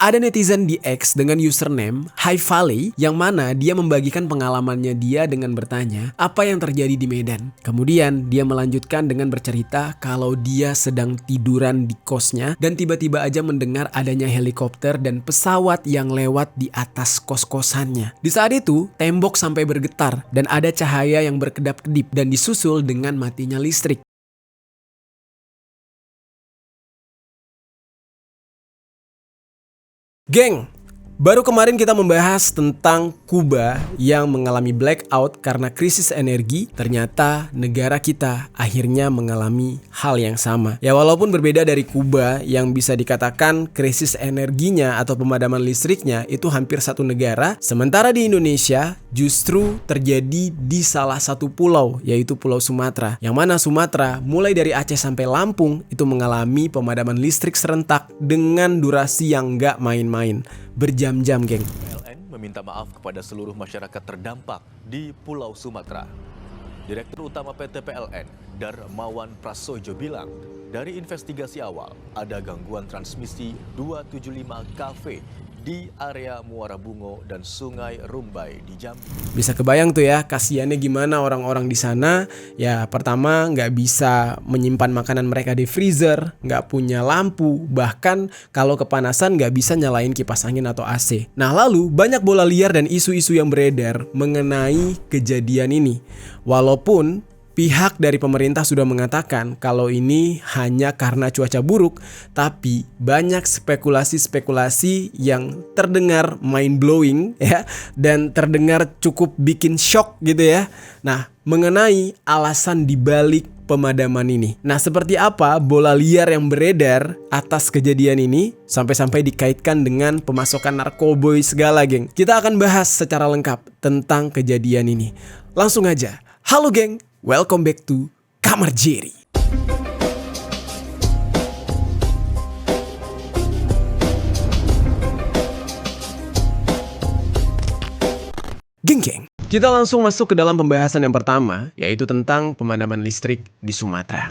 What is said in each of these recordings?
Ada netizen di X dengan username High Valley yang mana dia membagikan pengalamannya dia dengan bertanya apa yang terjadi di Medan. Kemudian dia melanjutkan dengan bercerita kalau dia sedang tiduran di kosnya dan tiba-tiba aja mendengar adanya helikopter dan pesawat yang lewat di atas kos-kosannya. Di saat itu, tembok sampai bergetar dan ada cahaya yang berkedap-kedip dan disusul dengan matinya listrik. Geng, baru kemarin kita membahas tentang Kuba yang mengalami blackout karena krisis energi. Ternyata negara kita akhirnya mengalami hal yang sama. Ya walaupun berbeda dari Kuba yang bisa dikatakan krisis energinya atau pemadaman listriknya itu hampir satu negara. Sementara di Indonesia justru terjadi di salah satu pulau, yaitu Pulau Sumatera. Yang mana Sumatera mulai dari Aceh sampai Lampung itu mengalami pemadaman listrik serentak dengan durasi yang nggak main-main. Berjam-jam, geng. PLN meminta maaf kepada seluruh masyarakat terdampak di Pulau Sumatera. Direktur Utama PT PLN, Darmawan Prasojo bilang, dari investigasi awal ada gangguan transmisi 275 kV di area Muara Bungo dan Sungai Rumbai di Jambi. Bisa kebayang tuh ya kasihannya gimana orang-orang di sana. Ya pertama nggak bisa menyimpan makanan mereka di freezer, nggak punya lampu, bahkan kalau kepanasan nggak bisa nyalain kipas angin atau AC. Nah lalu banyak bola liar dan isu-isu yang beredar mengenai kejadian ini. Walaupun pihak dari pemerintah sudah mengatakan kalau ini hanya karena cuaca buruk, tapi banyak spekulasi-spekulasi yang terdengar mind-blowing ya, dan terdengar cukup bikin shock gitu ya. Nah, mengenai alasan dibalik pemadaman ini. Nah, seperti apa bola liar yang beredar atas kejadian ini sampai-sampai dikaitkan dengan pemasokan narkoboy segala, geng. Kita akan bahas secara lengkap tentang kejadian ini. Langsung aja. Halo, geng. Welcome back to Kamar Jerry. Geng, kita langsung masuk ke dalam pembahasan yang pertama, yaitu tentang pemadaman listrik di Sumatera.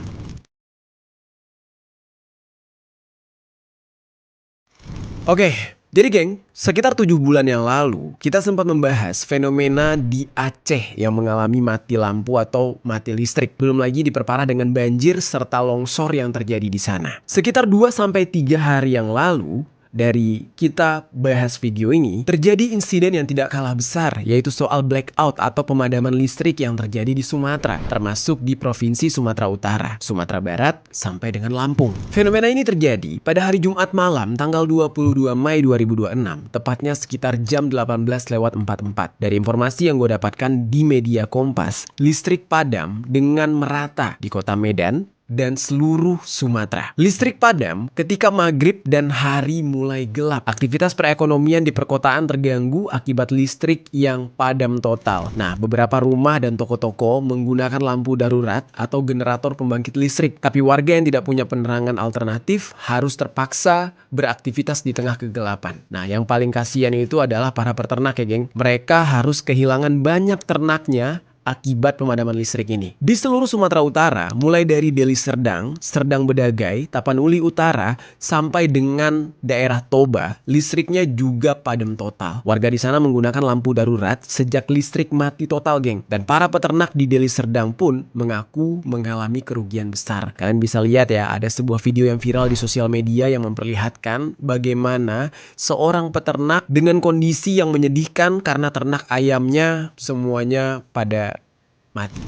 Oke. Jadi geng, sekitar 7 bulan yang lalu, kita sempat membahas fenomena di Aceh yang mengalami mati lampu atau mati listrik. Belum lagi diperparah dengan banjir serta longsor yang terjadi di sana. Sekitar 2-3 hari yang lalu, dari kita bahas video ini, terjadi insiden yang tidak kalah besar, yaitu soal blackout atau pemadaman listrik yang terjadi di Sumatera, termasuk di Provinsi Sumatera Utara, Sumatera Barat, sampai dengan Lampung. Fenomena ini terjadi pada hari Jumat malam tanggal 22 Mei 2026, tepatnya sekitar jam 18:44. Dari informasi yang gue dapatkan di media Kompas, listrik padam dengan merata di kota Medan dan seluruh Sumatera. Listrik padam ketika maghrib dan hari mulai gelap. Aktivitas perekonomian di perkotaan terganggu akibat listrik yang padam total. Nah, beberapa rumah dan toko-toko menggunakan lampu darurat atau generator pembangkit listrik. Tapi warga yang tidak punya penerangan alternatif harus terpaksa beraktivitas di tengah kegelapan. Nah, yang paling kasihan itu adalah para peternak ya, geng. Mereka harus kehilangan banyak ternaknya akibat pemadaman listrik ini. Di seluruh Sumatera Utara, mulai dari Deli Serdang, Serdang Bedagai, Tapanuli Utara, sampai dengan daerah Toba, listriknya juga padam total. Warga di sana menggunakan lampu darurat sejak listrik mati total, geng. Dan para peternak di Deli Serdang pun mengaku mengalami kerugian besar. Kalian bisa lihat ya, ada sebuah video yang viral di sosial media yang memperlihatkan bagaimana seorang peternak dengan kondisi yang menyedihkan karena ternak ayamnya semuanya pada mati.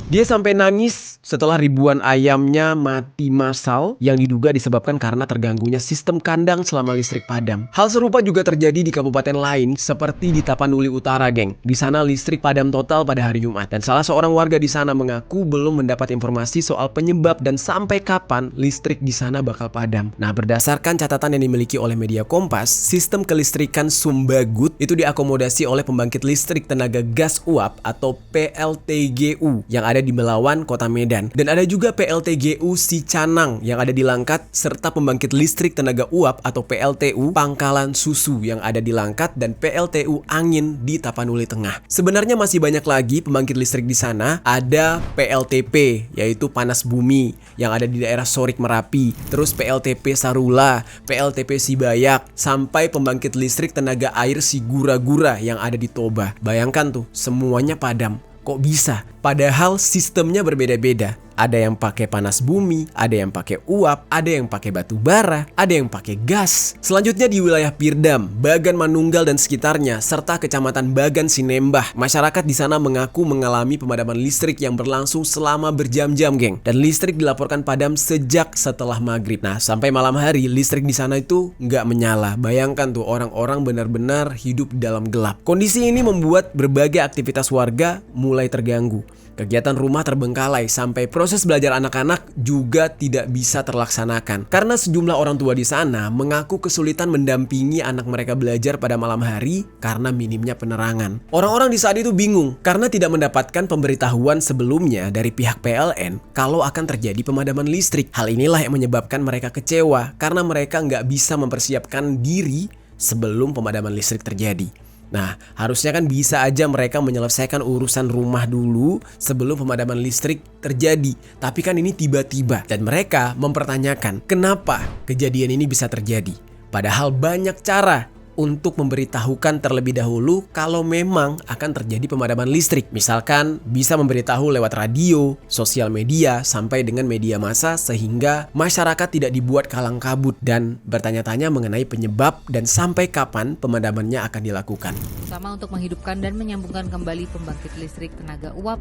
Dia sampai nangis setelah ribuan ayamnya mati massal yang diduga disebabkan karena terganggunya sistem kandang selama listrik padam. Hal serupa juga terjadi di kabupaten lain seperti di Tapanuli Utara, geng. Di sana listrik padam total pada hari Jumat dan salah seorang warga di sana mengaku belum mendapat informasi soal penyebab dan sampai kapan listrik di sana bakal padam. Nah, berdasarkan catatan yang dimiliki oleh media Kompas, sistem kelistrikan Sumbagut itu diakomodasi oleh pembangkit listrik tenaga gas uap atau PLTGU yang ada ada di Melawan, Kota Medan. Dan ada juga PLTGU Sicanang yang ada di Langkat, serta pembangkit listrik tenaga uap atau PLTU Pangkalan Susu yang ada di Langkat, dan PLTU Angin di Tapanuli Tengah. Sebenarnya masih banyak lagi pembangkit listrik di sana. Ada PLTP, yaitu Panas Bumi yang ada di daerah Sorik Merapi, terus PLTP Sarula, PLTP Sibayak, sampai pembangkit listrik tenaga air Sigura-gura yang ada di Toba. Bayangkan tuh, semuanya padam. Kok bisa? Padahal sistemnya berbeda-beda. Ada yang pakai panas bumi, ada yang pakai uap, ada yang pakai batu bara, ada yang pakai gas. Selanjutnya di wilayah Pirdam, Bagan Manunggal dan sekitarnya, serta Kecamatan Bagan Sinembah, masyarakat di sana mengaku mengalami pemadaman listrik yang berlangsung selama berjam-jam, geng. Dan listrik dilaporkan padam sejak setelah maghrib. Nah, sampai malam hari listrik di sana itu nggak menyala. Bayangkan tuh, orang-orang benar-benar hidup di dalam gelap. Kondisi ini membuat berbagai aktivitas warga mulai terganggu. Kegiatan rumah terbengkalai sampai proses belajar anak-anak juga tidak bisa terlaksanakan. Karena sejumlah orang tua di sana mengaku kesulitan mendampingi anak mereka belajar pada malam hari karena minimnya penerangan. Orang-orang di saat itu bingung karena tidak mendapatkan pemberitahuan sebelumnya dari pihak PLN kalau akan terjadi pemadaman listrik. Hal inilah yang menyebabkan mereka kecewa karena mereka nggak bisa mempersiapkan diri sebelum pemadaman listrik terjadi. Nah, harusnya kan bisa aja mereka menyelesaikan urusan rumah dulu sebelum pemadaman listrik terjadi. Tapi kan ini tiba-tiba, dan mereka mempertanyakan kenapa kejadian ini bisa terjadi. Padahal banyak cara untuk memberitahukan terlebih dahulu kalau memang akan terjadi pemadaman listrik. Misalkan bisa memberitahu lewat radio, sosial media, sampai dengan media massa sehingga masyarakat tidak dibuat kalang kabut dan bertanya-tanya mengenai penyebab dan sampai kapan pemadamannya akan dilakukan. Sama untuk menghidupkan dan menyambungkan kembali pembangkit listrik tenaga uap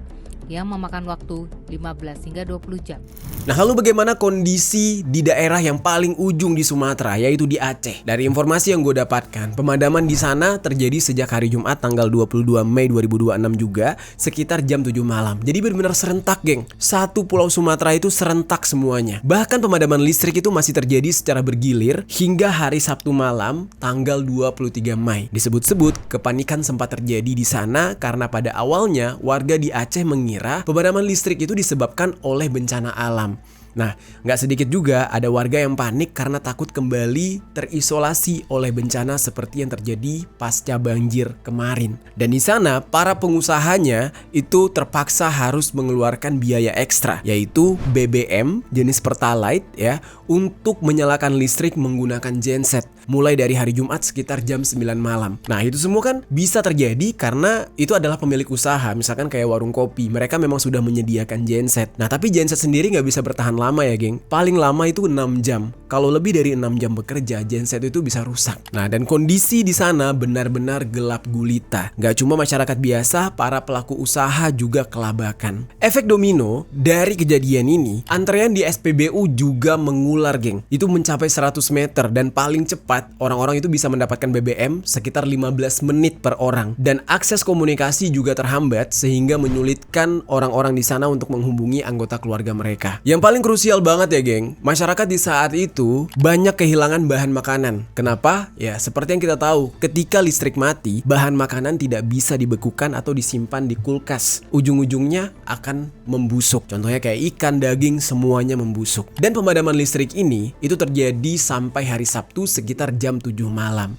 yang memakan waktu 15 hingga 20 jam. Nah, lalu bagaimana kondisi di daerah yang paling ujung di Sumatera, yaitu di Aceh? Dari informasi yang gue dapatkan, pemadaman di sana terjadi sejak hari Jumat tanggal 22 Mei 2026 juga, sekitar jam 7 malam. Jadi benar-benar serentak, geng. Satu pulau Sumatera itu serentak semuanya. Bahkan pemadaman listrik itu masih terjadi secara bergilir hingga hari Sabtu malam tanggal 23 Mei. Disebut-sebut kepanikan sempat terjadi di sana karena pada awalnya warga di Aceh mengira pemadaman listrik itu disebabkan oleh bencana alam. Nah, nggak sedikit juga ada warga yang panik karena takut kembali terisolasi oleh bencana seperti yang terjadi pasca banjir kemarin. Dan di sana, para pengusahanya itu terpaksa harus mengeluarkan biaya ekstra, yaitu BBM jenis Pertalite ya, untuk menyalakan listrik menggunakan genset mulai dari hari Jumat sekitar jam 9 malam. Nah, itu semua kan bisa terjadi karena itu adalah pemilik usaha, misalkan kayak warung kopi, mereka memang sudah menyediakan genset. Nah, tapi genset sendiri nggak bisa bertahan lama ya, geng. Paling lama itu 6 jam. Kalau lebih dari 6 jam bekerja, genset itu bisa rusak. Nah, dan kondisi di sana benar-benar gelap gulita. Nggak cuma masyarakat biasa, para pelaku usaha juga kelabakan. Efek domino dari kejadian ini, antrean di SPBU juga mengular, geng. Itu mencapai 100 meter dan paling cepat orang-orang itu bisa mendapatkan BBM sekitar 15 menit per orang. Dan akses komunikasi juga terhambat sehingga menyulitkan orang-orang di sana untuk menghubungi anggota keluarga mereka. Yang paling krusial banget ya, geng, masyarakat di saat itu banyak kehilangan bahan makanan. Kenapa? Ya seperti yang kita tahu, ketika listrik mati, bahan makanan tidak bisa dibekukan atau disimpan di kulkas. Ujung-ujungnya akan membusuk. Contohnya kayak ikan, daging, semuanya membusuk. Dan pemadaman listrik ini itu terjadi sampai hari Sabtu sekitar jam 7 malam.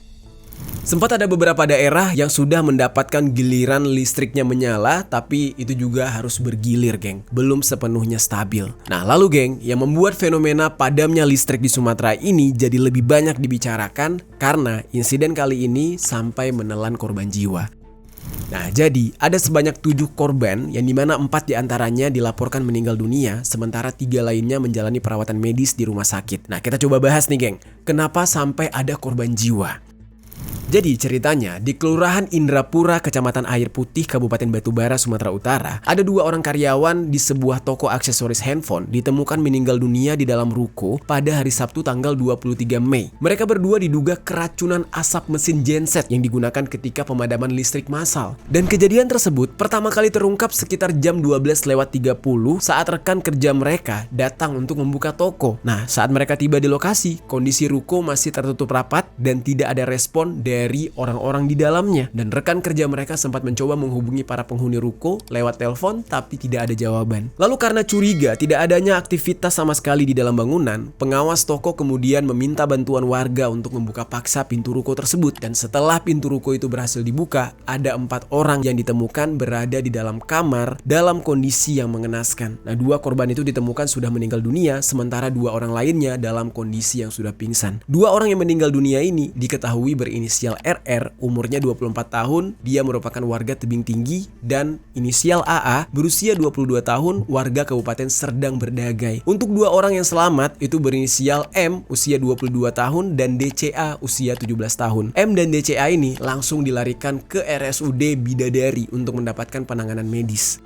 Sempat ada beberapa daerah yang sudah mendapatkan giliran listriknya menyala, tapi itu juga harus bergilir, geng. Belum sepenuhnya stabil. Nah, lalu geng, yang membuat fenomena padamnya listrik di Sumatera ini jadi lebih banyak dibicarakan karena insiden kali ini sampai menelan korban jiwa. Nah, jadi ada sebanyak 7 korban yang dimana 4 diantaranya dilaporkan meninggal dunia, sementara 3 lainnya menjalani perawatan medis di rumah sakit. Nah, kita coba bahas nih, geng. Kenapa sampai ada korban jiwa? Jadi ceritanya di Kelurahan Indrapura, Kecamatan Air Putih, Kabupaten Batubara, Sumatera Utara, ada 2 orang karyawan di sebuah toko aksesoris handphone ditemukan meninggal dunia di dalam ruko pada hari Sabtu tanggal 23 Mei. Mereka berdua diduga keracunan asap mesin genset yang digunakan ketika pemadaman listrik massal. Dan kejadian tersebut pertama kali terungkap sekitar jam 12.30 saat rekan kerja mereka datang untuk membuka toko. Nah, saat mereka tiba di lokasi, kondisi ruko masih tertutup rapat dan tidak ada respon dari dari orang-orang di dalamnya. Dan rekan kerja mereka sempat mencoba menghubungi para penghuni ruko lewat telepon tapi tidak ada jawaban. Lalu karena curiga tidak adanya aktivitas sama sekali di dalam bangunan, pengawas toko kemudian meminta bantuan warga untuk membuka paksa pintu ruko tersebut. Dan setelah pintu ruko itu berhasil dibuka, ada 4 orang yang ditemukan berada di dalam kamar dalam kondisi yang mengenaskan. Nah, 2 korban itu ditemukan sudah meninggal dunia, sementara 2 orang lainnya dalam kondisi yang sudah pingsan. 2 orang yang meninggal dunia ini diketahui berinisial RR, umurnya 24 tahun, dia merupakan warga Tebing Tinggi, dan inisial AA berusia 22 tahun, warga Kabupaten Serdang Berdagai. Untuk 2 orang yang selamat itu berinisial M, usia 22 tahun, dan DCA usia 17 tahun. M dan DCA ini langsung dilarikan ke RSUD Bidadari untuk mendapatkan penanganan medis.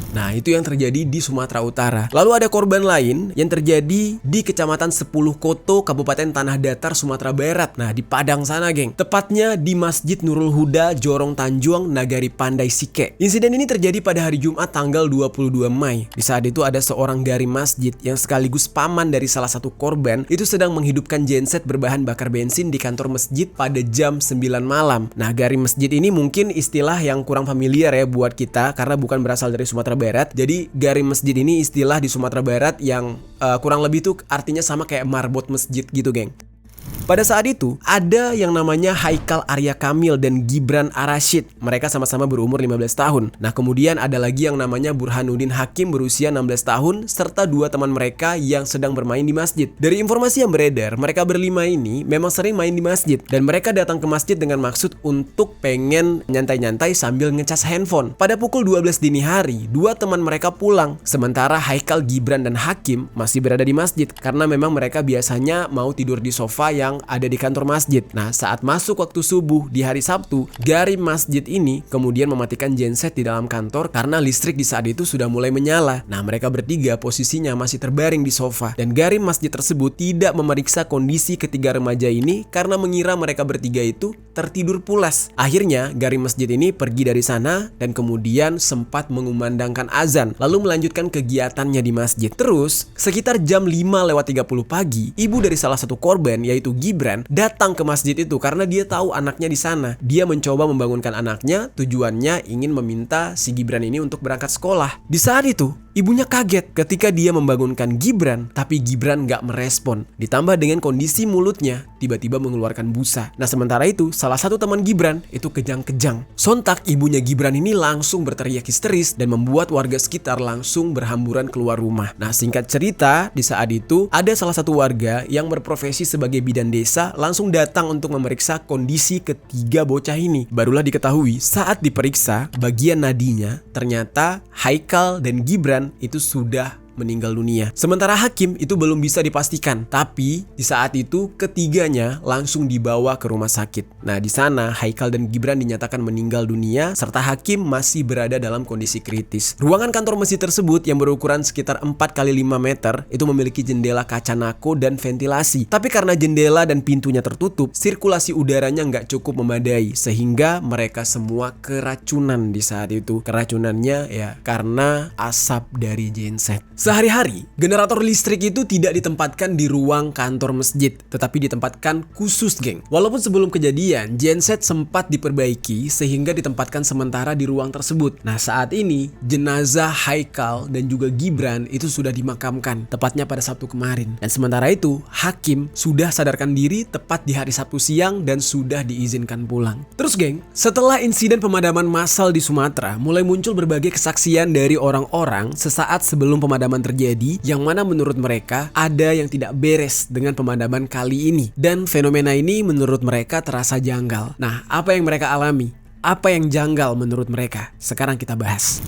Nah, itu yang terjadi di Sumatera Utara. Lalu ada korban lain yang terjadi di Kecamatan 10 Koto, Kabupaten Tanah Datar, Sumatera Barat. Nah, di Padang sana, geng. Tepatnya di Masjid Nurul Huda, Jorong Tanjuang, Nagari Pandai Sike. Insiden ini terjadi pada hari Jumat tanggal 22 Mei. Di saat itu ada seorang garim masjid yang sekaligus paman dari salah satu korban itu sedang menghidupkan genset berbahan bakar bensin di kantor masjid pada jam 9 malam. Nah, garim masjid ini mungkin istilah yang kurang familiar ya buat kita karena bukan berasal dari Sumatera Barat. Jadi garim masjid ini istilah di Sumatera Barat yang kurang lebih tuh artinya sama kayak marbot masjid gitu, geng. Pada saat itu, ada yang namanya Haikal Arya Kamil dan Gibran Arashid. Mereka sama-sama berumur 15 tahun. Nah, kemudian ada lagi yang namanya Burhanuddin Hakim berusia 16 tahun, serta 2 teman mereka yang sedang bermain di masjid. Dari informasi yang beredar, mereka berlima ini memang sering main di masjid. Dan mereka datang ke masjid dengan maksud untuk pengen nyantai-nyantai sambil ngecas handphone. Pada pukul 12 dini hari, 2 teman mereka pulang. Sementara Haikal, Gibran, dan Hakim masih berada di masjid. Karena memang mereka biasanya mau tidur di sofa yang ada di kantor masjid. Nah, saat masuk waktu subuh di hari Sabtu, garim masjid ini kemudian mematikan genset di dalam kantor karena listrik di saat itu sudah mulai menyala. Nah, mereka bertiga posisinya masih terbaring di sofa. Dan garim masjid tersebut tidak memeriksa kondisi ketiga remaja ini karena mengira mereka bertiga itu tertidur pulas. Akhirnya, garim masjid ini pergi dari sana dan kemudian sempat mengumandangkan azan, lalu melanjutkan kegiatannya di masjid. Terus, sekitar jam 5:30 pagi, ibu dari salah satu korban yaitu Gibran datang ke masjid itu karena dia tahu anaknya di sana. Dia mencoba membangunkan anaknya, tujuannya ingin meminta si Gibran ini untuk berangkat sekolah. Di saat itu, ibunya kaget ketika dia membangunkan Gibran, tapi Gibran gak merespon. Ditambah dengan kondisi mulutnya tiba-tiba mengeluarkan busa. Nah, sementara itu, salah satu teman Gibran itu kejang-kejang. Sontak ibunya Gibran ini langsung berteriak histeris dan membuat warga sekitar langsung berhamburan keluar rumah. Nah, singkat cerita, di saat itu ada salah satu warga yang berprofesi sebagai bidan desa langsung datang untuk memeriksa kondisi ketiga bocah ini. Barulah diketahui saat diperiksa bagian nadinya ternyata Haikal dan Gibran itu sudah meninggal dunia. Sementara Hakim itu belum bisa dipastikan, tapi di saat itu ketiganya langsung dibawa ke rumah sakit. Nah, di sana Haikal dan Gibran dinyatakan meninggal dunia serta Hakim masih berada dalam kondisi kritis. Ruangan kantor masjid tersebut yang berukuran sekitar 4x5 meter itu memiliki jendela kaca nako dan ventilasi. Tapi karena jendela dan pintunya tertutup, sirkulasi udaranya nggak cukup memadai sehingga mereka semua keracunan di saat itu. Keracunannya ya karena asap dari genset. Sehari-hari, generator listrik itu tidak ditempatkan di ruang kantor masjid, tetapi ditempatkan khusus, geng. Walaupun sebelum kejadian, genset sempat diperbaiki sehingga ditempatkan sementara di ruang tersebut. Nah, saat ini, jenazah Haikal dan juga Gibran itu sudah dimakamkan, tepatnya pada Sabtu kemarin. Dan sementara itu, Hakim sudah sadarkan diri tepat di hari Sabtu siang dan sudah diizinkan pulang. Terus, geng, setelah insiden pemadaman massal di Sumatera, mulai muncul berbagai kesaksian dari orang-orang sesaat sebelum pemadaman terjadi yang mana menurut mereka ada yang tidak beres dengan pemadaman kali ini dan fenomena ini menurut mereka terasa janggal. Nah, apa yang mereka alami? Apa yang janggal menurut mereka? Sekarang kita bahas.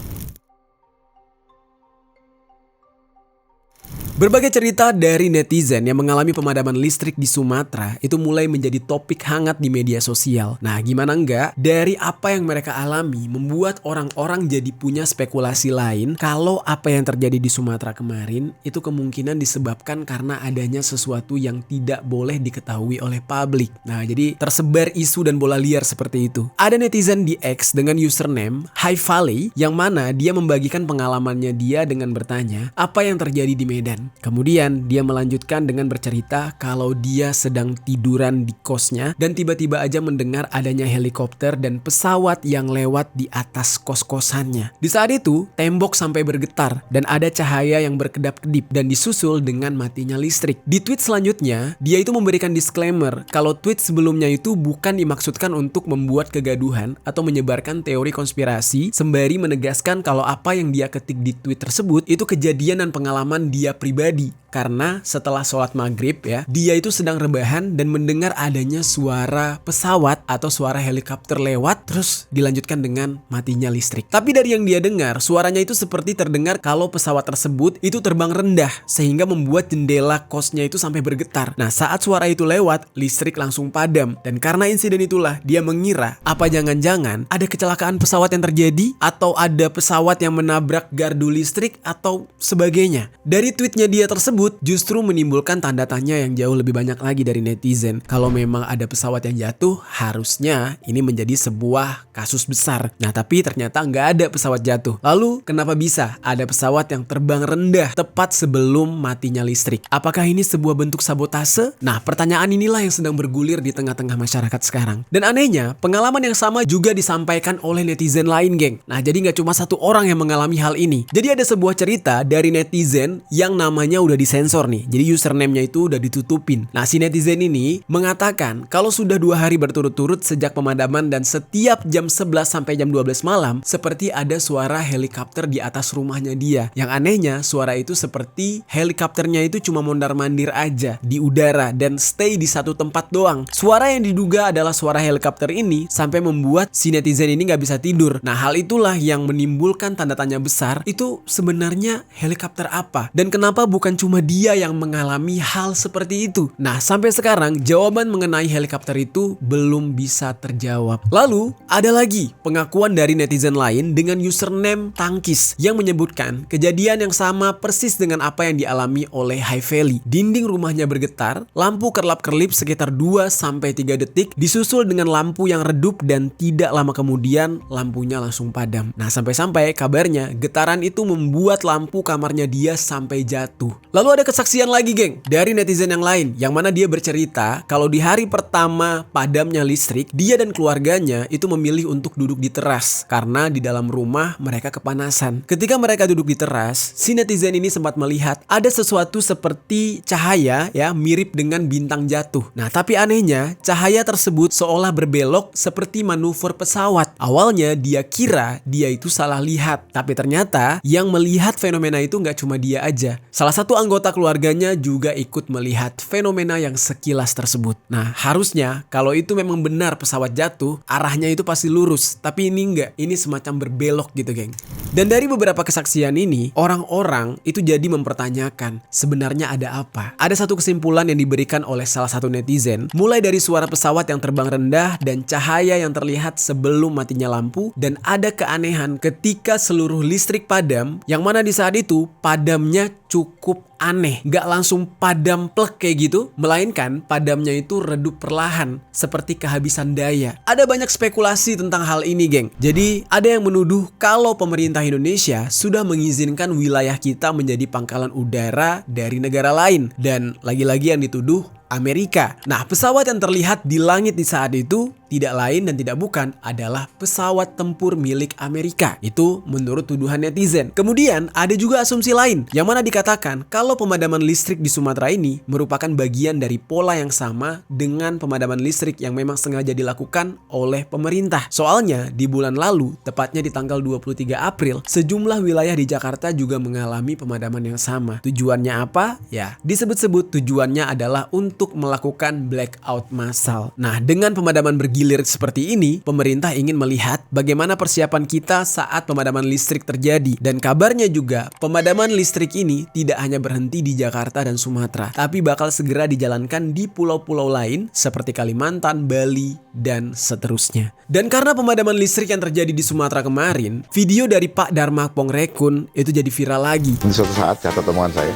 Berbagai cerita dari netizen yang mengalami pemadaman listrik di Sumatera itu mulai menjadi topik hangat di media sosial. Nah, gimana enggak? Dari apa yang mereka alami membuat orang-orang jadi punya spekulasi lain kalau apa yang terjadi di Sumatera kemarin itu kemungkinan disebabkan karena adanya sesuatu yang tidak boleh diketahui oleh publik. Nah, jadi tersebar isu dan bola liar seperti itu. Ada netizen di X dengan username High Valley yang mana dia membagikan pengalamannya dia dengan bertanya apa yang terjadi di Medan. padam. Kemudian dia melanjutkan dengan bercerita kalau dia sedang tiduran di kosnya dan tiba-tiba aja mendengar adanya helikopter dan pesawat yang lewat di atas kos-kosannya. Di saat itu, tembok sampai bergetar dan ada cahaya yang berkedap-kedip dan disusul dengan matinya listrik. Di tweet selanjutnya, dia itu memberikan disclaimer kalau tweet sebelumnya itu bukan dimaksudkan untuk membuat kegaduhan atau menyebarkan teori konspirasi, sembari menegaskan kalau apa yang dia ketik di tweet tersebut itu kejadian dan pengalaman dia pribadi. Karena setelah sholat maghrib ya, dia itu sedang rebahan dan mendengar adanya suara pesawat atau suara helikopter lewat, terus dilanjutkan dengan matinya listrik. Tapi dari yang dia dengar, suaranya itu seperti terdengar kalau pesawat tersebut itu terbang rendah sehingga membuat jendela kosnya itu sampai bergetar. Nah, saat suara itu lewat, listrik langsung padam. Dan karena insiden itulah dia mengira apa jangan-jangan ada kecelakaan pesawat yang terjadi atau ada pesawat yang menabrak gardu listrik atau sebagainya. Dari tweetnya dia tersebut justru menimbulkan tanda tanya yang jauh lebih banyak lagi dari netizen. Kalau memang ada pesawat yang jatuh, harusnya ini menjadi sebuah kasus besar. Nah, tapi ternyata nggak ada pesawat jatuh. Lalu, kenapa bisa ada pesawat yang terbang rendah tepat sebelum matinya listrik? Apakah ini sebuah bentuk sabotase? Nah, pertanyaan inilah yang sedang bergulir di tengah-tengah masyarakat sekarang. Dan anehnya, pengalaman yang sama juga disampaikan oleh netizen lain, geng. Nah, jadi nggak cuma satu orang yang mengalami hal ini. Jadi ada sebuah cerita dari netizen yang namanya udah disensor nih. Jadi username-nya itu udah ditutupin. Nah, si netizen ini mengatakan kalau sudah 2 hari berturut-turut sejak pemadaman dan setiap jam 11 sampai jam 12 malam seperti ada suara helikopter di atas rumahnya dia. Yang anehnya suara itu seperti helikopternya itu cuma mondar-mandir aja di udara dan stay di satu tempat doang. Suara yang diduga adalah suara helikopter ini sampai membuat si netizen ini nggak bisa tidur. Nah, hal itulah yang menimbulkan tanda tanya besar, itu sebenarnya helikopter apa? Dan kenapa bukan cuma dia yang mengalami hal seperti itu? Nah, sampai sekarang jawaban mengenai helikopter itu belum bisa terjawab. Lalu, ada lagi pengakuan dari netizen lain dengan username Tangkis yang menyebutkan kejadian yang sama persis dengan apa yang dialami oleh High Valley. Dinding rumahnya bergetar, lampu kerlap-kerlip sekitar 2-3 detik, disusul dengan lampu yang redup dan tidak lama kemudian lampunya langsung padam. Nah, sampai-sampai kabarnya getaran itu membuat lampu kamarnya dia sampai jatuh. Lalu ada kesaksian lagi, geng, dari netizen yang lain yang mana dia bercerita kalau di hari pertama padamnya listrik, dia dan keluarganya itu memilih untuk duduk di teras karena di dalam rumah mereka kepanasan. Ketika mereka duduk di teras, si netizen ini sempat melihat ada sesuatu seperti cahaya ya, mirip dengan bintang jatuh. Nah, tapi anehnya cahaya tersebut seolah berbelok seperti manuver pesawat. Awalnya dia kira dia itu salah lihat, tapi ternyata yang melihat fenomena itu nggak cuma dia aja. Salah satu anggota keluarganya juga ikut melihat fenomena yang sekilas tersebut. Nah, harusnya kalau itu memang benar pesawat jatuh, arahnya itu pasti lurus. Tapi ini enggak, ini semacam berbelok gitu, geng. Dan dari beberapa kesaksian ini, orang-orang itu jadi mempertanyakan sebenarnya ada apa. Ada satu kesimpulan yang diberikan oleh salah satu netizen, mulai dari suara pesawat yang terbang rendah dan cahaya yang terlihat sebelum matinya lampu, dan ada keanehan ketika seluruh listrik padam, yang mana di saat itu padamnya cukup aneh, gak langsung padam plek kayak gitu, melainkan padamnya itu redup perlahan seperti kehabisan daya. Ada banyak spekulasi tentang hal ini, geng. Jadi ada yang menuduh kalau pemerintah Indonesia sudah mengizinkan wilayah kita menjadi pangkalan udara dari negara lain, dan lagi-lagi yang dituduh Amerika. Nah, pesawat yang terlihat di langit di saat itu tidak lain dan tidak bukan adalah pesawat tempur milik Amerika. Itu menurut tuduhan netizen. Kemudian ada juga asumsi lain yang mana dikatakan kalau pemadaman listrik di Sumatera ini merupakan bagian dari pola yang sama dengan pemadaman listrik yang memang sengaja dilakukan oleh pemerintah. Soalnya di bulan lalu, tepatnya di tanggal 23 April, sejumlah wilayah di Jakarta juga mengalami pemadaman yang sama. Tujuannya apa? Ya, disebut-sebut tujuannya adalah untuk melakukan blackout massal. Nah, dengan pemadaman bergilir seperti ini, pemerintah ingin melihat bagaimana persiapan kita saat pemadaman listrik terjadi. Dan kabarnya juga, pemadaman listrik ini tidak hanya berhenti di Jakarta dan Sumatera, tapi bakal segera dijalankan di pulau-pulau lain seperti Kalimantan, Bali, dan seterusnya. Dan karena pemadaman listrik yang terjadi di Sumatera kemarin, video dari Pak Dharma Pongrekun itu jadi viral lagi. Di suatu saat, kata temuan saya,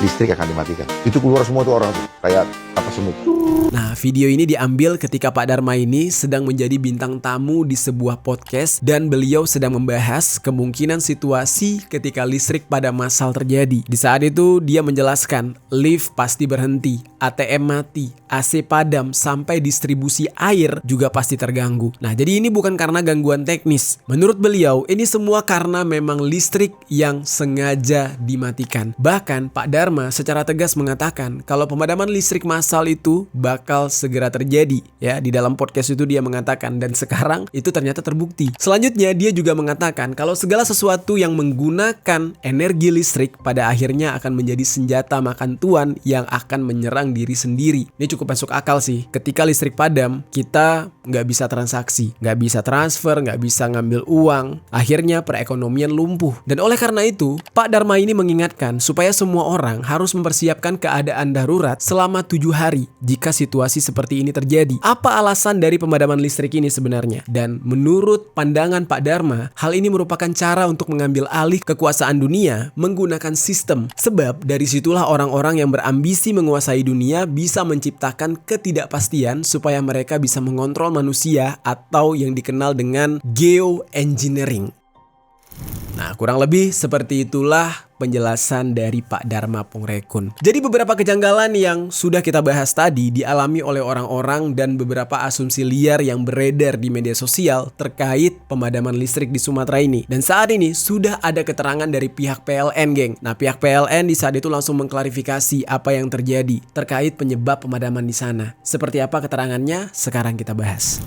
listrik akan dimatikan. Itu keluar semua tuh orang tuh, kayak apa semut. Nah, video ini diambil ketika Pak Dharma ini sedang menjadi bintang tamu di sebuah podcast dan beliau sedang membahas kemungkinan situasi ketika listrik padam massal terjadi. Di saat itu dia menjelaskan lift pasti berhenti, ATM mati, AC padam, sampai distribusi air juga pasti terganggu. Nah, jadi ini bukan karena gangguan teknis. Menurut beliau, ini semua karena memang listrik yang sengaja dimatikan. Bahkan Pak Dharma secara tegas mengatakan kalau pemadaman listrik massal itu bakal segera terjadi. Ya, di dalam podcast itu dia mengatakan, dan sekarang itu ternyata terbukti. Selanjutnya dia juga mengatakan kalau segala sesuatu yang menggunakan energi listrik pada akhirnya akan menjadi senjata makan tuan yang akan menyerang diri sendiri. Ini cukup masuk akal sih. Ketika listrik padam, kita nggak bisa transaksi, nggak bisa transfer, nggak bisa ngambil uang. Akhirnya perekonomian lumpuh. Dan oleh karena itu, Pak Dharma ini mengingatkan supaya semua orang harus mempersiapkan keadaan darurat selama 7 hari jika situasi seperti ini terjadi. Apa alasan dari pemadaman listrik ini sebenarnya? Dan menurut pandangan Pak Dharma, hal ini merupakan cara untuk mengambil alih kekuasaan dunia menggunakan sistem. Sebab dari situlah orang-orang yang berambisi menguasai dunia bisa menciptakan ketidakpastian supaya mereka bisa mengontrol manusia atau yang dikenal dengan geoengineering. Nah, kurang lebih seperti itulah penjelasan dari Pak Dharma Pongrekun. Jadi beberapa kejanggalan yang sudah kita bahas tadi dialami oleh orang-orang dan beberapa asumsi liar yang beredar di media sosial terkait pemadaman listrik di Sumatera ini. Dan saat ini sudah ada keterangan dari pihak PLN, geng. Nah, pihak PLN di saat itu langsung mengklarifikasi apa yang terjadi terkait penyebab pemadaman di sana. Seperti apa keterangannya? Sekarang kita bahas.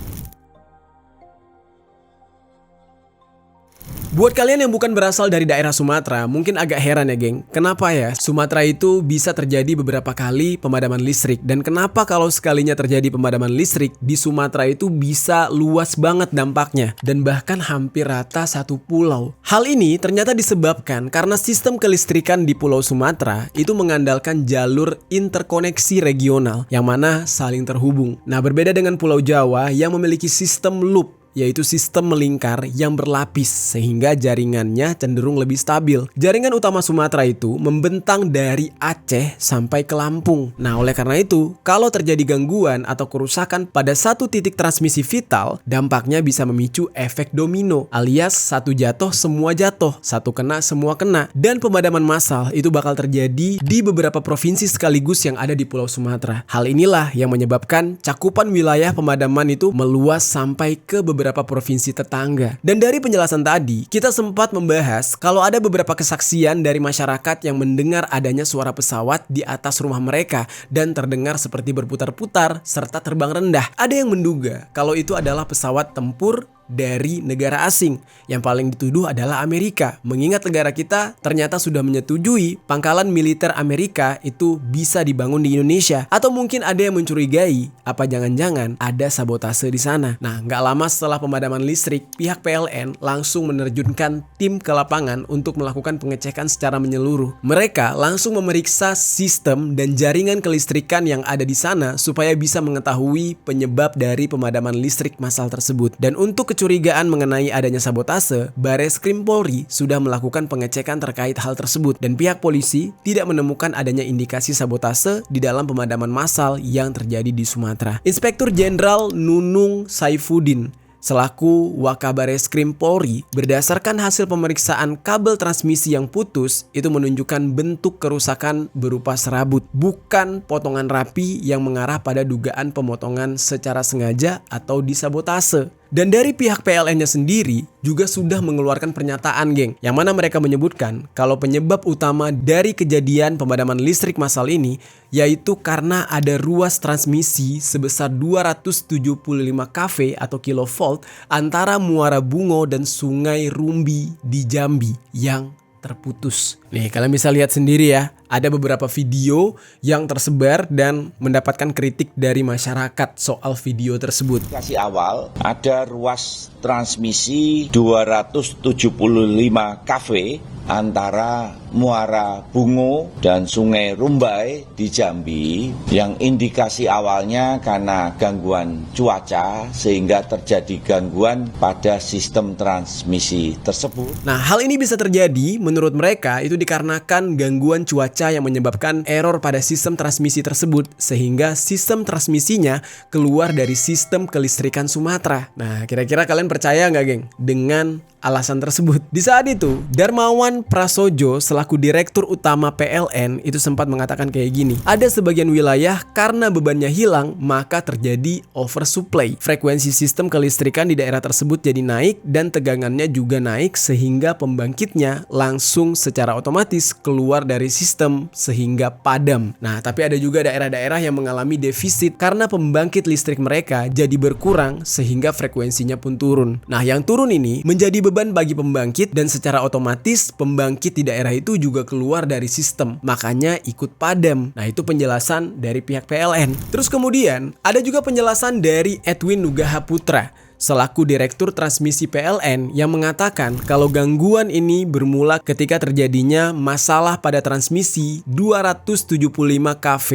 Buat kalian yang bukan berasal dari daerah Sumatera, mungkin agak heran ya geng, kenapa ya Sumatera itu bisa terjadi beberapa kali pemadaman listrik, dan kenapa kalau sekalinya terjadi pemadaman listrik di Sumatera itu bisa luas banget dampaknya dan bahkan hampir rata satu pulau. Hal ini ternyata disebabkan karena sistem kelistrikan di Pulau Sumatera itu mengandalkan jalur interkoneksi regional yang mana saling terhubung. Nah, berbeda dengan Pulau Jawa yang memiliki sistem loop, yaitu sistem melingkar yang berlapis sehingga jaringannya cenderung lebih stabil. Jaringan utama Sumatera itu membentang dari Aceh sampai ke Lampung. Nah, oleh karena itu, kalau terjadi gangguan atau kerusakan pada satu titik transmisi vital, dampaknya bisa memicu efek domino, alias satu jatuh semua jatuh, satu kena semua kena. Dan pemadaman massal itu bakal terjadi di beberapa provinsi sekaligus yang ada di Pulau Sumatera. Hal inilah yang menyebabkan cakupan wilayah pemadaman itu meluas sampai ke beberapa provinsi tetangga. Dan dari penjelasan tadi, kita sempat membahas kalau ada beberapa kesaksian dari masyarakat yang mendengar adanya suara pesawat di atas rumah mereka dan terdengar seperti berputar-putar serta terbang rendah. Ada yang menduga kalau itu adalah pesawat tempur dari negara asing. Yang paling dituduh adalah Amerika, mengingat negara kita ternyata sudah menyetujui pangkalan militer Amerika itu bisa dibangun di Indonesia. Atau mungkin ada yang mencurigai apa jangan-jangan ada sabotase di sana. Nah, nggak lama setelah pemadaman listrik, pihak PLN langsung menerjunkan tim ke lapangan untuk melakukan pengecekan secara menyeluruh. Mereka langsung memeriksa sistem dan jaringan kelistrikan yang ada di sana supaya bisa mengetahui penyebab dari pemadaman listrik massal tersebut. Dan untuk kecurigaan mengenai adanya sabotase, Bareskrim Polri sudah melakukan pengecekan terkait hal tersebut dan pihak polisi tidak menemukan adanya indikasi sabotase di dalam pemadaman massal yang terjadi di Sumatera. Inspektur Jenderal Nunung Saifuddin selaku Wakabareskrim Polri, berdasarkan hasil pemeriksaan kabel transmisi yang putus itu menunjukkan bentuk kerusakan berupa serabut, bukan potongan rapi yang mengarah pada dugaan pemotongan secara sengaja atau disabotase. Dan dari pihak PLN-nya sendiri juga sudah mengeluarkan pernyataan, geng, yang mana mereka menyebutkan kalau penyebab utama dari kejadian pemadaman listrik massal ini yaitu karena ada ruas transmisi sebesar 275 kV atau kilovolt antara Muara Bungo dan Sungai Rumbi di Jambi yang terputus. Nih, kalian bisa lihat sendiri ya, ada beberapa video yang tersebar dan mendapatkan kritik dari masyarakat soal video tersebut. Kasih awal ada ruas transmisi 275 kV antara Muara Bungo dan Sungai Rumbai di Jambi yang indikasi awalnya karena gangguan cuaca sehingga terjadi gangguan pada sistem transmisi tersebut. Nah, hal ini bisa terjadi menurut mereka itu dikarenakan gangguan cuaca yang menyebabkan error pada sistem transmisi tersebut sehingga sistem transmisinya keluar dari sistem kelistrikan Sumatera. Nah, kira-kira kalian percaya nggak, geng, dengan alasan tersebut? Di saat itu, Darmawan Prasojo selaku Direktur Utama PLN itu sempat mengatakan kayak gini. Ada sebagian wilayah karena bebannya hilang, maka terjadi oversupply. Frekuensi sistem kelistrikan di daerah tersebut jadi naik dan tegangannya juga naik sehingga pembangkitnya langsung secara otomatis keluar dari sistem sehingga padam. Nah, tapi ada juga daerah-daerah yang mengalami defisit karena pembangkit listrik mereka jadi berkurang sehingga frekuensinya pun turun. Nah, yang turun ini menjadi beban bagi pembangkit dan secara otomatis pembangkit di daerah itu juga keluar dari sistem, makanya ikut padam. Nah, itu penjelasan dari pihak PLN. Terus kemudian ada juga penjelasan dari Edwin Nugraha Putra selaku Direktur Transmisi PLN yang mengatakan kalau gangguan ini bermula ketika terjadinya masalah pada transmisi 275 kV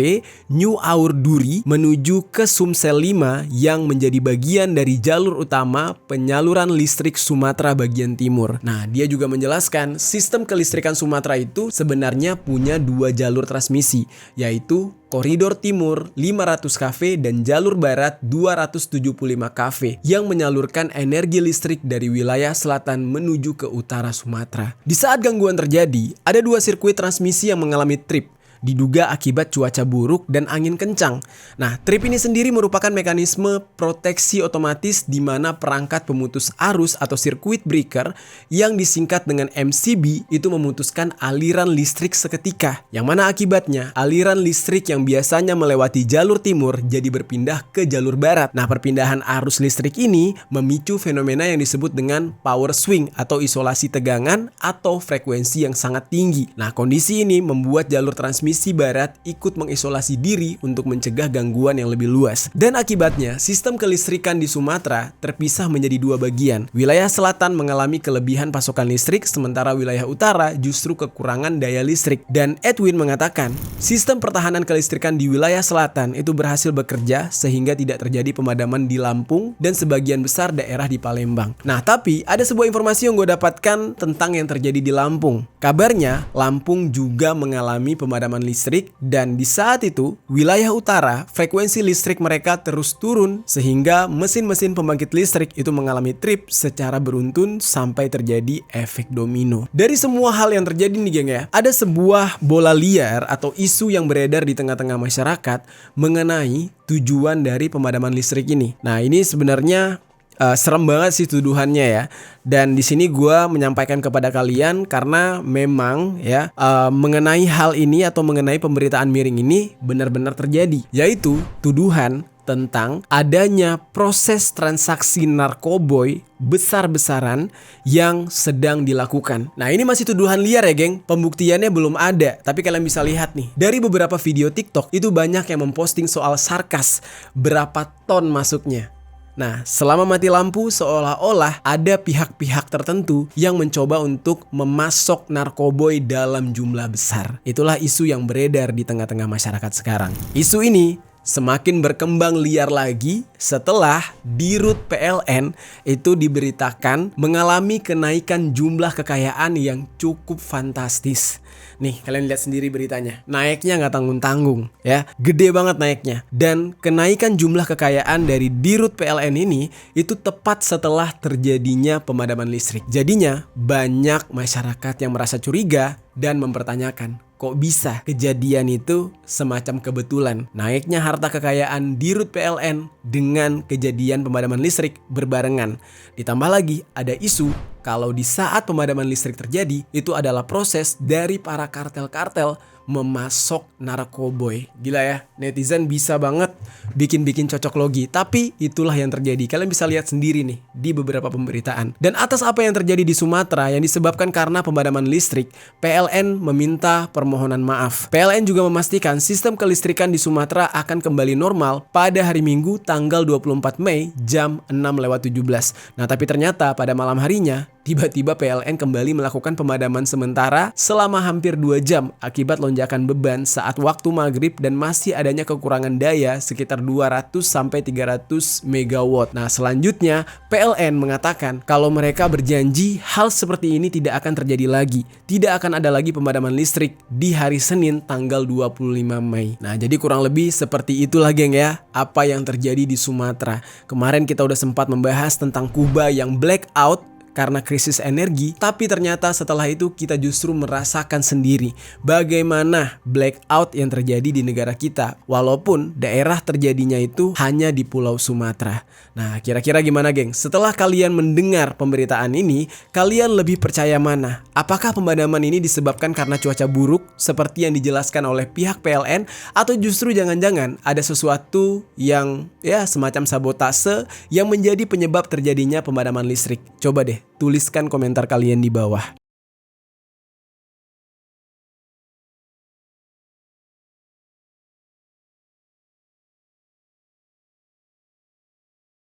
New Aur Duri menuju ke Sumsel 5 yang menjadi bagian dari jalur utama penyaluran listrik Sumatera bagian timur. Nah, dia juga menjelaskan sistem kelistrikan Sumatera itu sebenarnya punya 2 jalur transmisi, yaitu Koridor Timur 500 kV dan Jalur Barat 275 kV yang menyalurkan energi listrik dari wilayah selatan menuju ke utara Sumatera. Di saat gangguan terjadi, ada 2 sirkuit transmisi yang mengalami trip. Diduga akibat cuaca buruk dan angin kencang. Nah, trip ini sendiri merupakan mekanisme proteksi otomatis di mana perangkat pemutus arus atau circuit breaker yang disingkat dengan MCB itu memutuskan aliran listrik seketika. Yang mana akibatnya aliran listrik yang biasanya melewati jalur timur jadi berpindah ke jalur barat. Nah, perpindahan arus listrik ini memicu fenomena yang disebut dengan power swing atau isolasi tegangan atau frekuensi yang sangat tinggi. Nah, kondisi ini membuat jalur transmisi barat ikut mengisolasi diri untuk mencegah gangguan yang lebih luas. Dan akibatnya, sistem kelistrikan di Sumatera terpisah menjadi 2 bagian. Wilayah selatan mengalami kelebihan pasokan listrik, sementara wilayah utara justru kekurangan daya listrik. Dan Edwin mengatakan, sistem pertahanan kelistrikan di wilayah selatan itu berhasil bekerja sehingga tidak terjadi pemadaman di Lampung dan sebagian besar daerah di Palembang. Nah, tapi ada sebuah informasi yang gue dapatkan tentang yang terjadi di Lampung. Kabarnya, Lampung juga mengalami pemadaman listrik dan di saat itu wilayah utara frekuensi listrik mereka terus turun sehingga mesin-mesin pembangkit listrik itu mengalami trip secara beruntun sampai terjadi efek domino. Dari semua hal yang terjadi nih, geng, ya, ada sebuah bola liar atau isu yang beredar di tengah-tengah masyarakat mengenai tujuan dari pemadaman listrik ini. Nah, ini sebenarnya serem banget sih tuduhannya ya. Dan di sini gue menyampaikan kepada kalian karena memang ya mengenai hal ini atau mengenai pemberitaan miring ini benar-benar terjadi, yaitu tuduhan tentang adanya proses transaksi narkoboy besar-besaran yang sedang dilakukan. Nah, ini masih tuduhan liar ya, geng. Pembuktiannya belum ada. Tapi kalian bisa lihat nih, dari beberapa video TikTok itu banyak yang memposting soal sarkas berapa ton masuknya. Nah, selama mati lampu seolah-olah ada pihak-pihak tertentu yang mencoba untuk memasok narkoboy dalam jumlah besar. Itulah isu yang beredar di tengah-tengah masyarakat sekarang. Isu ini semakin berkembang liar lagi setelah Dirut PLN itu diberitakan mengalami kenaikan jumlah kekayaan yang cukup fantastis. Nih, kalian lihat sendiri beritanya. Naiknya nggak tanggung-tanggung ya. Gede banget naiknya. Dan kenaikan jumlah kekayaan dari Dirut PLN ini itu tepat setelah terjadinya pemadaman listrik. Jadinya banyak masyarakat yang merasa curiga dan mempertanyakan, kok bisa kejadian itu semacam kebetulan? Naiknya harta kekayaan Dirut PLN dengan kejadian pemadaman listrik berbarengan. Ditambah lagi ada isu kalau di saat pemadaman listrik terjadi itu adalah proses dari para kartel-kartel memasok narkoboy. Gila ya, netizen bisa banget bikin cocok logi. Tapi itulah yang terjadi. Kalian bisa lihat sendiri nih di beberapa pemberitaan. Dan atas apa yang terjadi di Sumatera yang disebabkan karena pemadaman listrik, PLN meminta permohonan maaf. PLN juga memastikan sistem kelistrikan di Sumatera akan kembali normal pada hari Minggu tanggal 24 Mei jam 6:17. Nah, tapi ternyata pada malam harinya tiba-tiba PLN kembali melakukan pemadaman sementara selama hampir 2 jam akibat lonjakan beban saat waktu maghrib dan masih adanya kekurangan daya sekitar 200-300 megawatt. Nah, selanjutnya PLN mengatakan kalau mereka berjanji hal seperti ini tidak akan terjadi lagi. Tidak akan ada lagi pemadaman listrik di hari Senin tanggal 25 Mei. Nah, jadi kurang lebih seperti itulah geng ya, apa yang terjadi di Sumatera. Kemarin kita udah sempat membahas tentang Kuba yang blackout karena krisis energi, tapi ternyata setelah itu kita justru merasakan sendiri bagaimana blackout yang terjadi di negara kita, walaupun daerah terjadinya itu hanya di Pulau Sumatera. Nah, kira-kira gimana geng? Setelah kalian mendengar pemberitaan ini, kalian lebih percaya mana? Apakah pemadaman ini disebabkan karena cuaca buruk seperti yang dijelaskan oleh pihak PLN, atau justru jangan-jangan ada sesuatu yang ya semacam sabotase yang menjadi penyebab terjadinya pemadaman listrik? Coba deh tuliskan komentar kalian di bawah.